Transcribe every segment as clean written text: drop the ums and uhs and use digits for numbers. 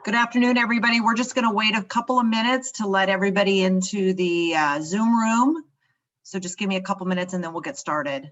Good afternoon, everybody. We're just going to wait a couple of minutes to let everybody into the Zoom room. So just give me a couple minutes and then we'll get started.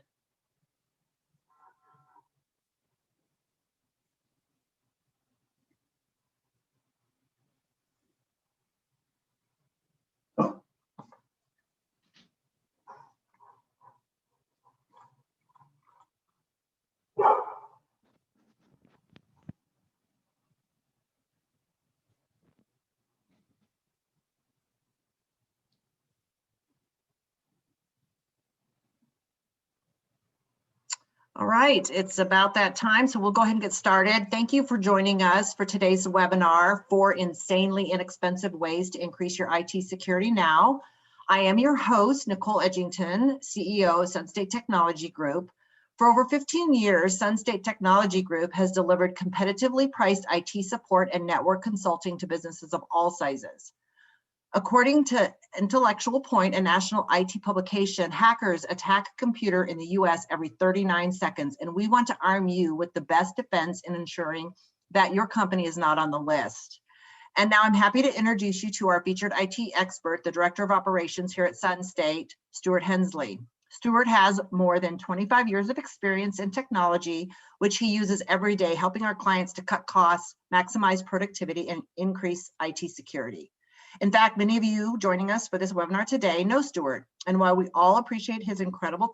All right, it's about that time, so we'll go ahead and get started. Thank you for joining us for today's webinar, 4 insanely inexpensive ways to increase your IT security now. I am your host, Nicole Edgington, CEO of Sunstate Technology Group. For over 15 years, Sunstate Technology Group has delivered competitively priced IT support and network consulting to businesses of all sizes. According to Intellectual Point, a national IT publication, hackers attack a computer in the US every 39 seconds, and we want to arm you with the best defense in ensuring that your company is not on the list. And now I'm happy to introduce you to our featured IT expert, the Director of Operations here at Sunstate, Stuart Hensley. Stuart has more than 25 years of experience in technology, which he uses every day, helping our clients to cut costs, maximize productivity, and increase IT security. In fact, many of you joining us for this webinar today know Stuart, and while we all appreciate his incredible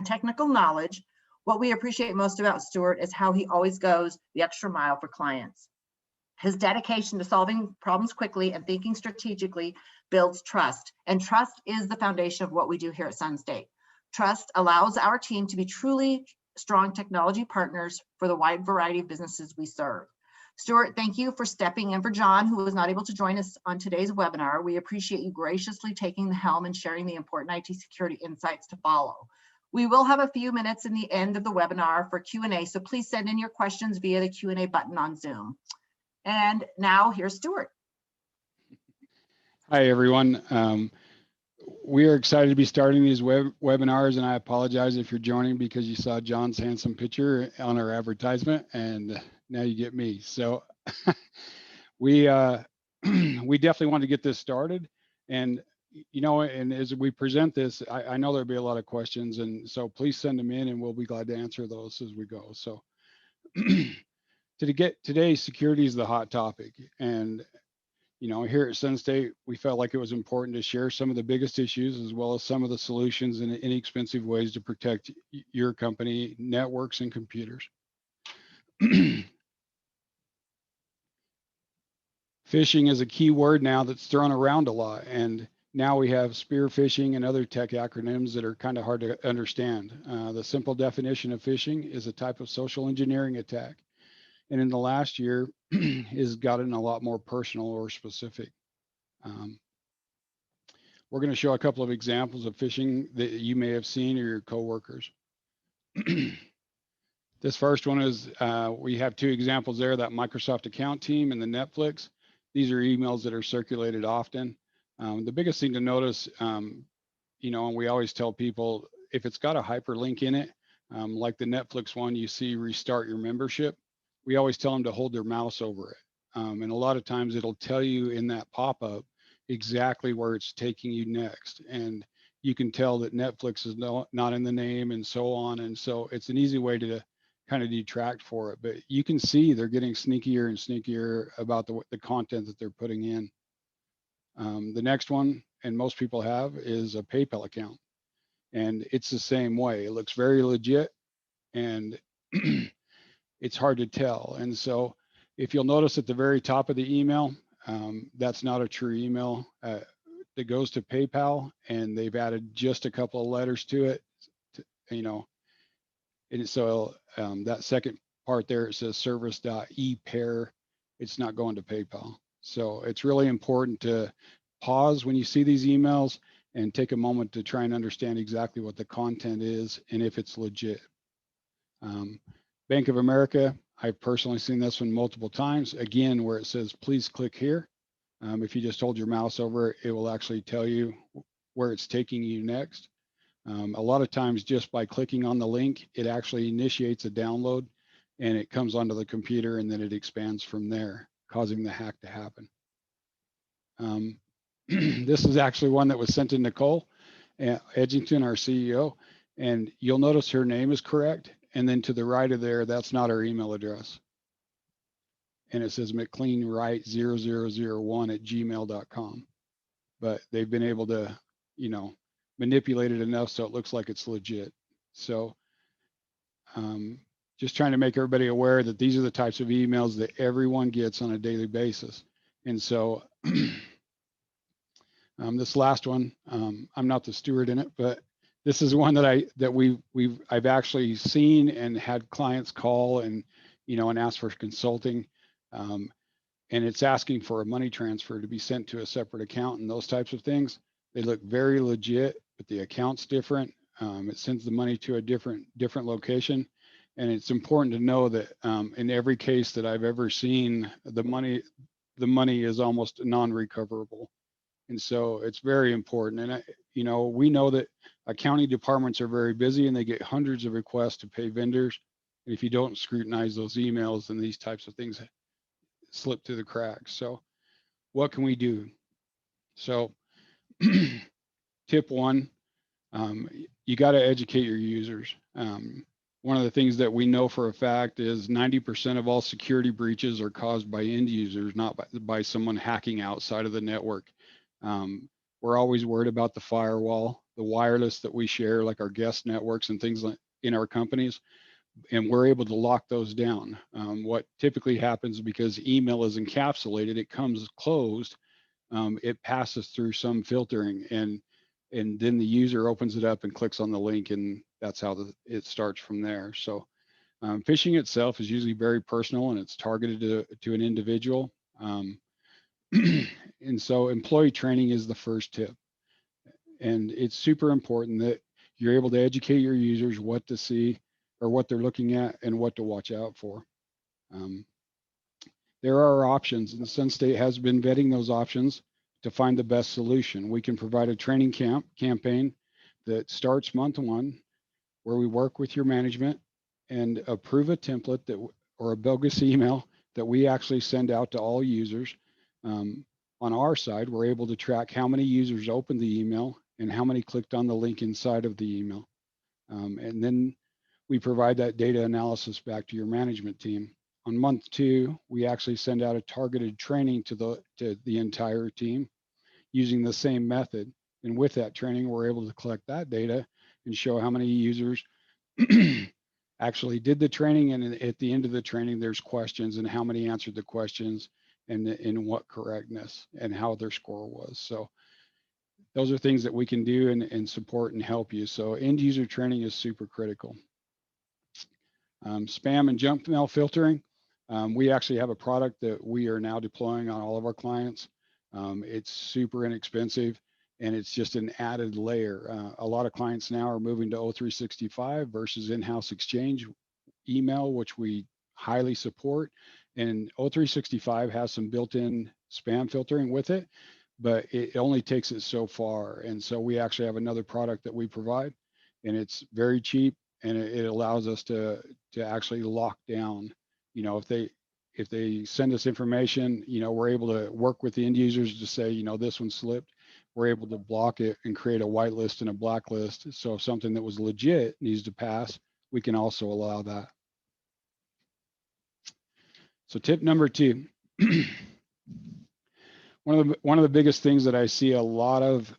technical knowledge, what we appreciate most about Stuart is how he always goes the extra mile for clients. His dedication to solving problems quickly and thinking strategically builds trust, and trust is the foundation of what we do here at Sunstate. Trust allows our team to be truly strong technology partners for the wide variety of businesses we serve. Stuart, thank you for stepping in for John, who was not able to join us on today's webinar. We appreciate you graciously taking the helm and sharing the important IT security insights to follow. We will have a few minutes in the end of the webinar for Q&A, so please send in your questions via the Q&A button on Zoom. And now here's Stuart. Hi, everyone. We are excited to be starting these webinars, and I apologize if you're joining because you saw John's handsome picture on our advertisement, and now you get me. So we definitely want to get this started, and and as we present this, I know there'll be a lot of questions, and so please send them in, and we'll be glad to answer those as we go. So today, security is the hot topic, and here at Sunstate, we felt like it was important to share some of the biggest issues as well as some of the solutions and inexpensive ways to protect your company, networks, and computers. Phishing is a key word now that's thrown around a lot, and now we have spear phishing and other tech acronyms that are kind of hard to understand. The simple definition of phishing is a type of social engineering attack, and in the last year has gotten a lot more personal or specific. We're going to show a couple of examples of phishing that you may have seen or your coworkers. This first one is, we have 2 examples there, that Microsoft account team and the Netflix. These are emails that are circulated often. The biggest thing to notice, and we always tell people, if it's got a hyperlink in it, like the Netflix one, you see restart your membership, we always tell them to hold their mouse over it. And a lot of times it'll tell you in that pop-up exactly where it's taking you next. And you can tell that Netflix is not in the name and so on. And so it's an easy way to kind of detract for it. But you can see they're getting sneakier and sneakier about the content that they're putting in. The next one, and most people have, is a PayPal account. And it's the same way. It looks very legit, and it's hard to tell. And so if you'll notice at the very top of the email, that's not a true email that goes to PayPal, and they've added just a couple of letters to it, and so that second part there, it says service.epair. It's not going to PayPal. So it's really important to pause when you see these emails and take a moment to try and understand exactly what the content is and if it's legit. Bank of America, I've personally seen this one multiple times. Again, where it says, please click here. If you just hold your mouse over it, it will actually tell you where it's taking you next. A lot of times just by clicking on the link, it actually initiates a download and it comes onto the computer and then it expands from there. causing the hack to happen. This is actually one that was sent to Nicole Edgington, our CEO, and you'll notice her name is correct. And then to the right of there, that's not our email address. And it says mcleanwright0001@gmail.com. But they've been able to, you know, manipulate it enough so it looks like it's legit. So just trying to make everybody aware that these are the types of emails that everyone gets on a daily basis. And so this last one, I'm not the steward in it, but this is one that I've actually seen and had clients call and, you know, and ask for consulting. And it's asking for a money transfer to be sent to a separate account and those types of things. They look very legit, but the account's different. It sends the money to a different location. And it's important to know that in every case that I've ever seen, the money is almost non-recoverable. And so it's very important. And, you know, we know that accounting departments are very busy and they get hundreds of requests to pay vendors. And if you don't scrutinize those emails, then these types of things slip through the cracks. So what can we do? So tip one, you got to educate your users. One of the things that we know for a fact is 90% of all security breaches are caused by end users, not by someone hacking outside of the network. We're always worried about the firewall, the wireless that we share, like our guest networks and things like in our companies, and we're able to lock those down. What typically happens, because email is encapsulated, it comes closed, it passes through some filtering, and then the user opens it up and clicks on the link, and that's how it starts from there. So phishing itself is usually very personal and it's targeted to an individual. And so employee training is the first tip. And it's super important that you're able to educate your users what to see or what they're looking at and what to watch out for. There are options, and Sunstate has been vetting those options to find the best solution. We can provide a training campaign that starts month one, where we work with your management and approve a template or a bogus email that we actually send out to all users. On our side, we're able to track how many users opened the email and how many clicked on the link inside of the email. And then we provide that data analysis back to your management team. On month two, we actually send out a targeted training to the entire team using the same method. And with that training, we're able to collect that data and show how many users actually did the training. And at the end of the training, there's questions and how many answered the questions and in what correctness and how their score was. So those are things that we can do and support and help you. So end user training is super critical. Spam and junk mail filtering. We actually have a product that we are now deploying on all of our clients. It's super inexpensive and it's just an added layer. A lot of clients now are moving to O365 versus in-house Exchange email, which we highly support. And O365 has some built-in spam filtering with it, but it only takes it so far. And so we actually have another product that we provide, and it's very cheap, and it allows us to actually lock down. You know, if they send us information, you know, we're able to work with the end users to say, you know, this one slipped. We're able to block it and create a whitelist and a blacklist. So if something that was legit needs to pass, we can also allow that. So tip number two, one of the biggest things that I see a lot of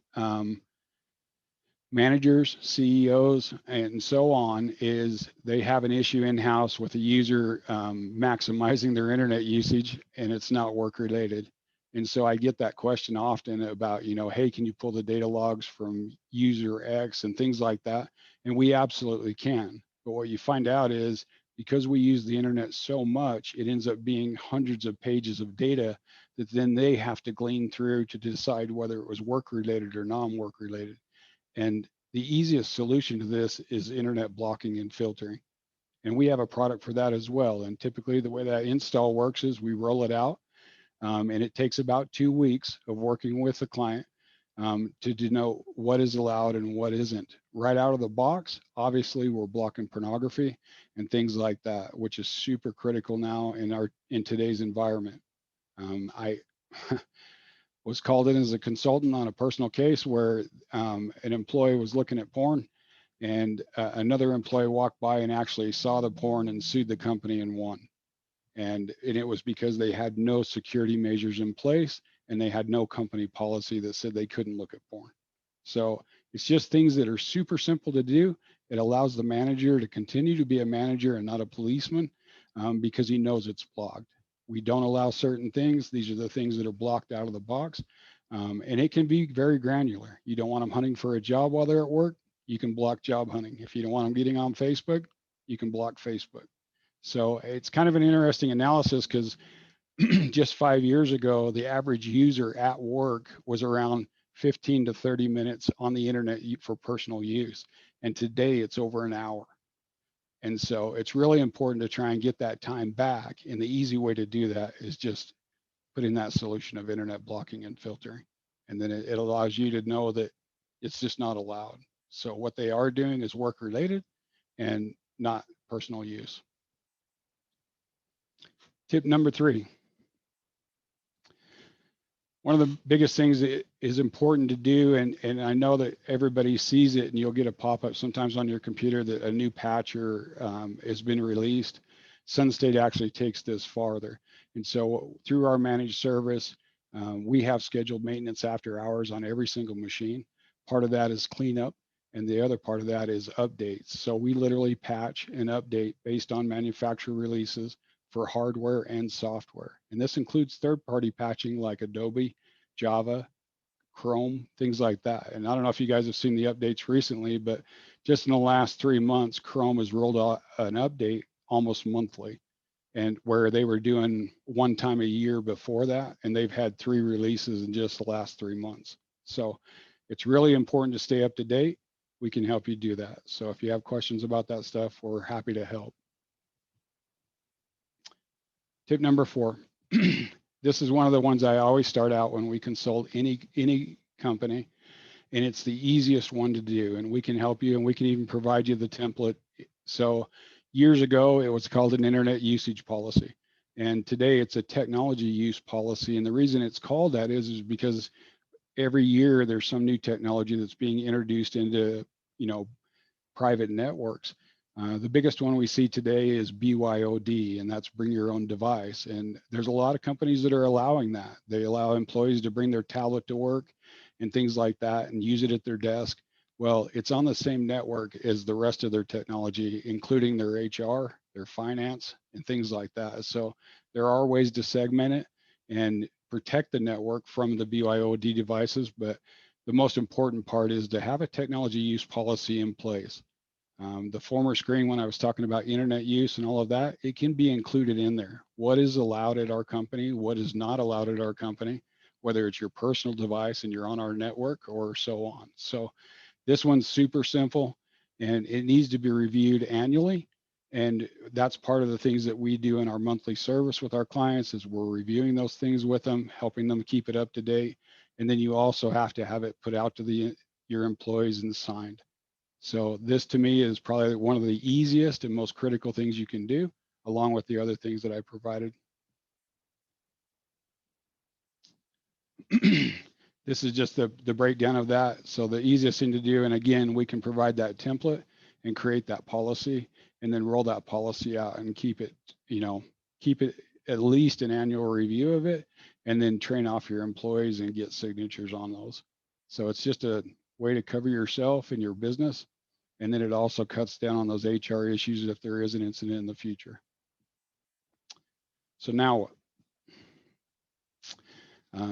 managers, CEOs, and so on is they have an issue in-house with a user maximizing their internet usage, and it's not work related. And so I get that question often about, you know, hey, can you pull the data logs from user X and things like that? And we absolutely can. But what you find out is because we use the internet so much, it ends up being hundreds of pages of data that then they have to glean through to decide whether it was work related or non-work related. And the easiest solution to this is internet blocking and filtering. And we have a product for that as well. And typically the way that install works is we roll it out. And it takes about 2 weeks of working with the client to denote what is allowed and what isn't. Right out of the box, obviously we're blocking pornography and things like that, which is super critical now in today's environment. I was called in as a consultant on a personal case where an employee was looking at porn, and another employee walked by and actually saw the porn and sued the company and won. And it was because they had no security measures in place, and they had no company policy that said they couldn't look at porn. So it's just things that are super simple to do. It allows the manager to continue to be a manager and not a policeman, because he knows it's blocked. We don't allow certain things. These are the things that are blocked out of the box. And it can be very granular. You don't want them hunting for a job while they're at work, you can block job hunting. If you don't want them getting on Facebook, you can block Facebook. So it's kind of an interesting analysis, because just 5 years ago, the average user at work was around 15 to 30 minutes on the internet for personal use. And today it's over an hour. And so it's really important to try and get that time back. And the easy way to do that is just put in that solution of internet blocking and filtering. And then it allows you to know that it's just not allowed. So what they are doing is work related and not personal use. Tip number 3. One of the biggest things that is important to do, and I know that everybody sees it, and you'll get a pop-up sometimes on your computer that a new patcher has been released. Sunstate actually takes this farther. And so through our managed service, we have scheduled maintenance after hours on every single machine. Part of that is cleanup, and the other part of that is updates. So we literally patch and update based on manufacturer releases for hardware and software. And this includes third-party patching like Adobe, Java, Chrome, things like that. And I don't know if you guys have seen the updates recently, but just in the last 3 months, Chrome has rolled out an update almost monthly, and where they were doing one time a year before that, and they've had 3 releases in just the last 3 months. So it's really important to stay up to date. We can help you do that. So if you have questions about that stuff, we're happy to help. Tip number 4. This is one of the ones I always start out when we consult any company, and it's the easiest one to do, and we can help you, and we can even provide you the template. So years ago, it was called an internet usage policy, and today it's a technology use policy. And the reason it's called that is because every year there's some new technology that's being introduced into, private networks. The biggest one we see today is BYOD, and that's bring your own device. And there's a lot of companies that are allowing that. They allow employees to bring their tablet to work and things like that and use it at their desk. Well, it's on the same network as the rest of their technology, including their HR, their finance, and things like that. So there are ways to segment it and protect the network from the BYOD devices. But the most important part is to have a technology use policy in place. The former screen, when I was talking about internet use and all of that, it can be included in there. What is allowed at our company, what is not allowed at our company, whether it's your personal device and you're on our network or so on. So this one's super simple, and it needs to be reviewed annually. And that's part of the things that we do in our monthly service with our clients, is we're reviewing those things with them, helping them keep it up to date. And then you also have to have it put out to your employees and signed. So this to me is probably one of the easiest and most critical things you can do, along with the other things that I provided. This is just the breakdown of that. So the easiest thing to do, and again, we can provide that template and create that policy and then roll that policy out and keep it at least an annual review of it, and then train off your employees and get signatures on those. So it's just a way to cover yourself and your business. And then it also cuts down on those HR issues if there is an incident in the future. So now what?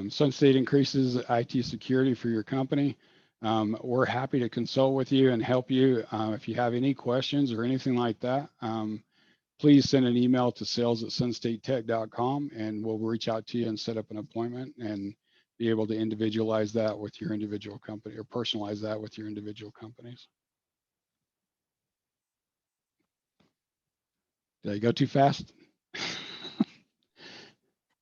Sunstate increases IT security for your company. We're happy to consult with you and help you. If you have any questions or anything like that, please send an email to sales@sunstatetech.com, and we'll reach out to you and set up an appointment and be able to individualize that with your individual company, or personalize that with your individual companies. Did I go too fast?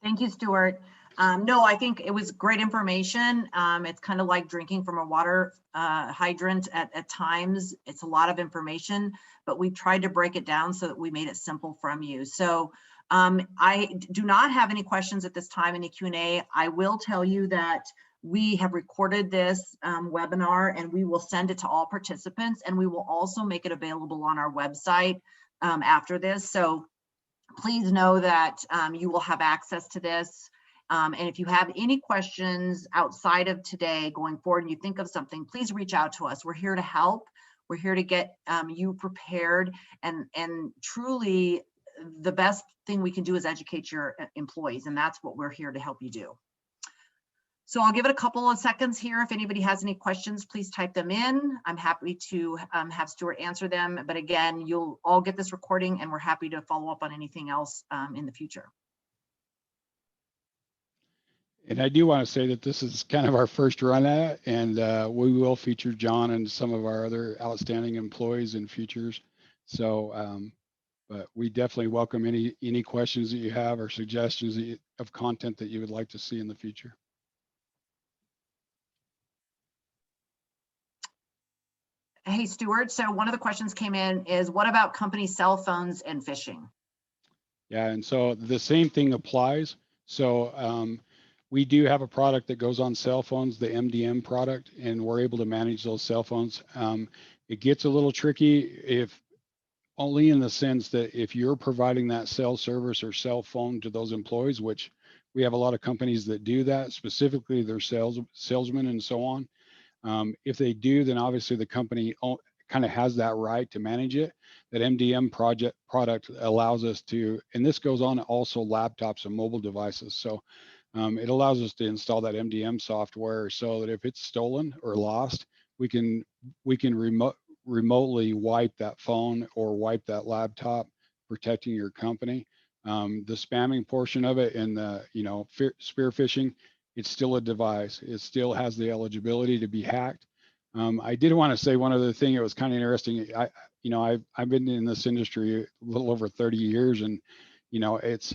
Thank you, Stuart. No, I think it was great information. It's kind of like drinking from a water hydrant at times. It's a lot of information, but we tried to break it down so that we made it simple from you. So I do not have any questions at this time, any Q&A. I will tell you that we have recorded this webinar, and we will send it to all participants, and we will also make it available on our website after this. So please know that you will have access to this. And if you have any questions outside of today going forward and you think of something, please reach out to us. We're here to help. We're here to get you prepared, and truly the best thing we can do is educate your employees, and that's what we're here to help you do. So I'll give it a couple of seconds here. If anybody has any questions, please type them in. I'm happy to have Stuart answer them. But again, you'll all get this recording, and we're happy to follow up on anything else in the future. And I do want to say that this is kind of our first run at it, and we will feature John and some of our other outstanding employees in futures. So, but we definitely welcome any questions that you have or suggestions of content that you would like to see in the future. Hey, Stuart, so one of the questions came in is, what about company cell phones and phishing? Yeah, and so the same thing applies. So we do have a product that goes on cell phones, the MDM product, and we're able to manage those cell phones. It gets a little tricky if only in the sense that if you're providing that cell service or cell phone to those employees, which we have a lot of companies that do that, specifically their salesmen and so on. If they do, then obviously the company kind of has that right to manage it. That MDM product allows us to, and this goes on also laptops and mobile devices. So it allows us to install that MDM software so that if it's stolen or lost, we can remotely wipe that phone or wipe that laptop, protecting your company. The spamming portion of it and the spear phishing, it's still a device. It still has the eligibility to be hacked. I did want to say one other thing. It was kind of interesting. I've been in this industry a little over 30 years, and it's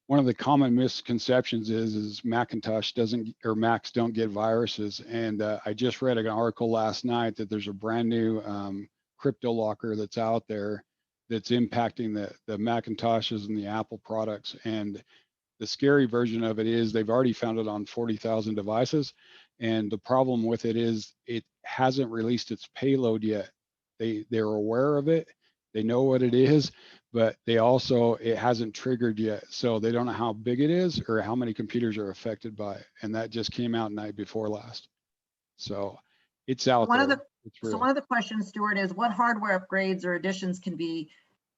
one of the common misconceptions is Macintosh doesn't, or Macs don't get viruses. And I just read an article last night that there's a brand new crypto locker that's out there that's impacting the Macintoshes and the Apple products. And the scary version of it is they've already found it on 40,000 devices. And the problem with it is it hasn't released its payload yet. They're aware of it. They know what it is, but it hasn't triggered yet. So they don't know how big it is or how many computers are affected by it. And that just came out night before last. So it's out there. So one of the questions, Stuart, is what hardware upgrades or additions can be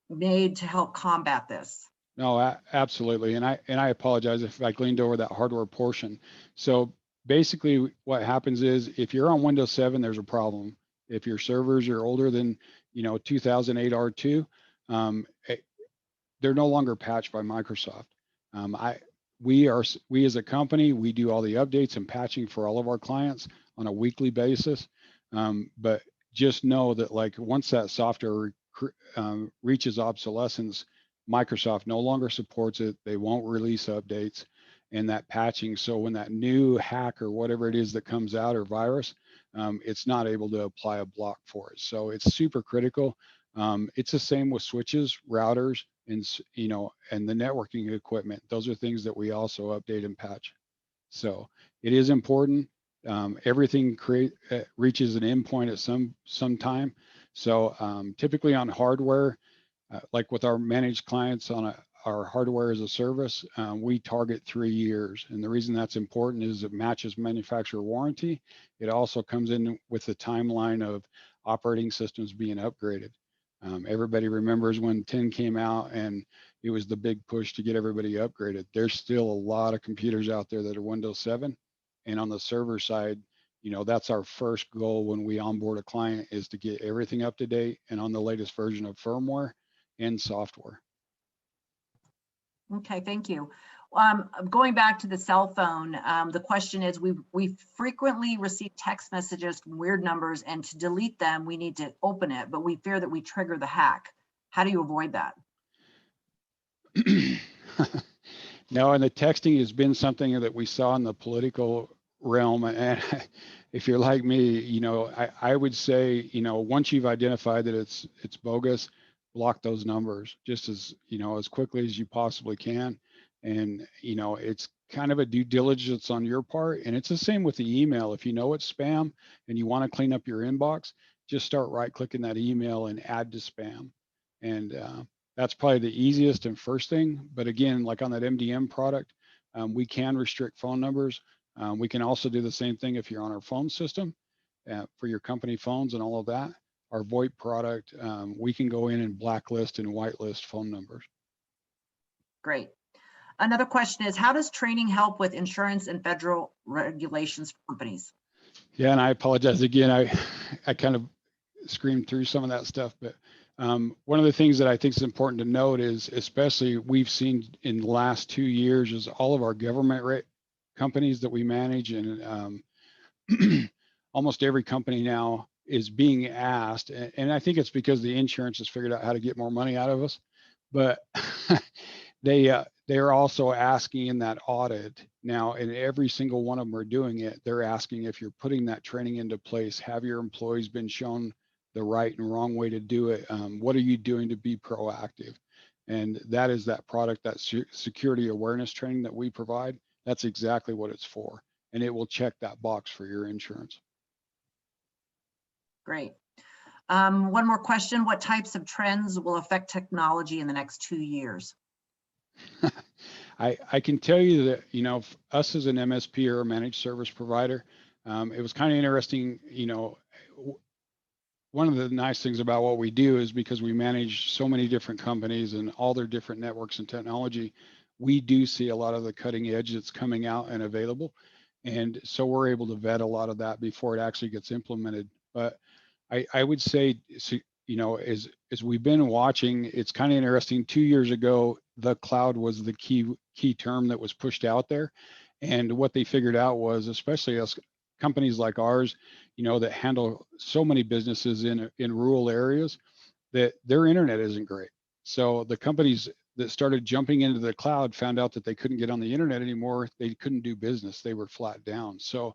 made to help combat this? No, absolutely. And I apologize if I gleaned over that hardware portion. So basically what happens is if you're on Windows 7, there's a problem. If your servers are older than 2008 R2, they're no longer patched by Microsoft. We as a company, we do all the updates and patching for all of our clients on a weekly basis. But just know that once that software reaches obsolescence, Microsoft no longer supports it. They won't release updates and that patching. So when that new hack or whatever it is that comes out or virus, it's not able to apply a block for it. So it's super critical. It's the same with switches, routers, and the networking equipment. Those are things that we also update and patch. So it is important. Everything reaches an endpoint at some time. So typically on hardware, like with our managed clients on our hardware as a service, we target 3 years. And the reason that's important is it matches manufacturer warranty. It also comes in with the timeline of operating systems being upgraded. Everybody remembers when 10 came out and it was the big push to get everybody upgraded. There's still a lot of computers out there that are Windows 7. And on the server side, that's our first goal when we onboard a client, is to get everything up to date and on the latest version of firmware and software. Okay, thank you. Going back to the cell phone, the question is, we frequently receive text messages from weird numbers, and to delete them, we need to open it, but we fear that we trigger the hack. How do you avoid that? No, and the texting has been something that we saw in the political realm. And if you're like me, I would say, once you've identified that it's bogus, block those numbers just as, as quickly as you possibly can. And, it's kind of a due diligence on your part. And it's the same with the email. If you know it's spam and you want to clean up your inbox, just start right clicking that email and add to spam. And that's probably the easiest and first thing. But again, like on that MDM product, we can restrict phone numbers. We can also do the same thing if you're on our phone system for your company phones and all of that. Our VoIP product, we can go in and blacklist and whitelist phone numbers. Great. Another question is, how does training help with insurance and federal regulations for companies? Yeah, and I apologize again. I kind of screamed through some of that stuff, but one of the things that I think is important to note is, especially we've seen in the last 2 years, is all of our government companies that we manage, and almost every company now is being asked, and I think it's because the insurance has figured out how to get more money out of us, but they're also asking in that audit now, and every single one of them are doing it. They're asking, if you're putting that training into place, have your employees been shown the right and wrong way to do it? What are you doing to be proactive? And that is that product, that security awareness training that we provide. That's exactly what it's for, and it will check that box for your insurance. Great. One more question. What types of trends will affect technology in the next 2 years? I can tell you that, us as an MSP or a managed service provider, it was kind of interesting. One of the nice things about what we do is because we manage so many different companies and all their different networks and technology, we do see a lot of the cutting edge that's coming out and available. And so we're able to vet a lot of that before it actually gets implemented. But I would say, as we've been watching, it's kind of interesting. 2 years ago, the cloud was the key term that was pushed out there. And what they figured out was, especially us companies like ours, that handle so many businesses in rural areas, that their internet isn't great. So the companies that started jumping into the cloud found out that they couldn't get on the internet anymore. They couldn't do business. They were flat down. So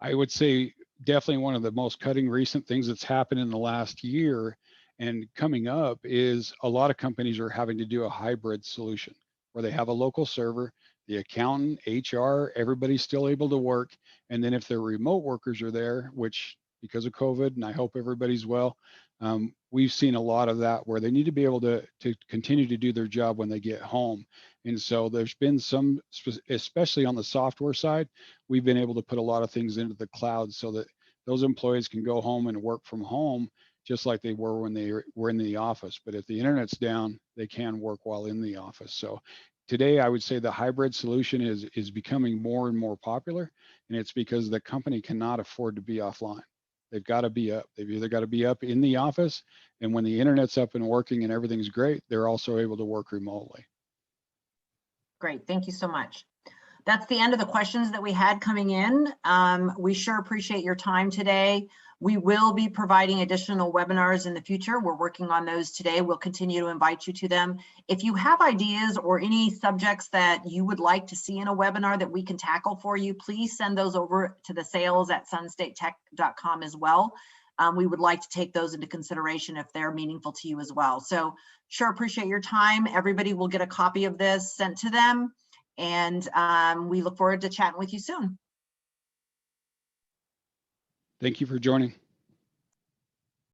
I would say definitely one of the most cutting recent things that's happened in the last year and coming up is a lot of companies are having to do a hybrid solution where they have a local server, the accountant, HR, everybody's still able to work. And then if their remote workers are there, which because of COVID, and I hope everybody's well, we've seen a lot of that where they need to be able to continue to do their job when they get home. And so there's been some, especially on the software side, we've been able to put a lot of things into the cloud so that those employees can go home and work from home just like they were when they were in the office. But if the internet's down, they can work while in the office. So today, I would say the hybrid solution is becoming more and more popular, and it's because the company cannot afford to be offline. They've got to be up. They've either got to be up in the office, and when the internet's up and working and everything's great, they're also able to work remotely. Great, thank you so much. That's the end of the questions that we had coming in. We sure appreciate your time today. We will be providing additional webinars in the future. We're working on those today. We'll continue to invite you to them. If you have ideas or any subjects that you would like to see in a webinar that we can tackle for you, please send those over to the sales@sunstatetech.com as well. We would like to take those into consideration if they're meaningful to you as well. So sure appreciate your time. Everybody will get a copy of this sent to them, and we look forward to chatting with you soon. Thank you for joining.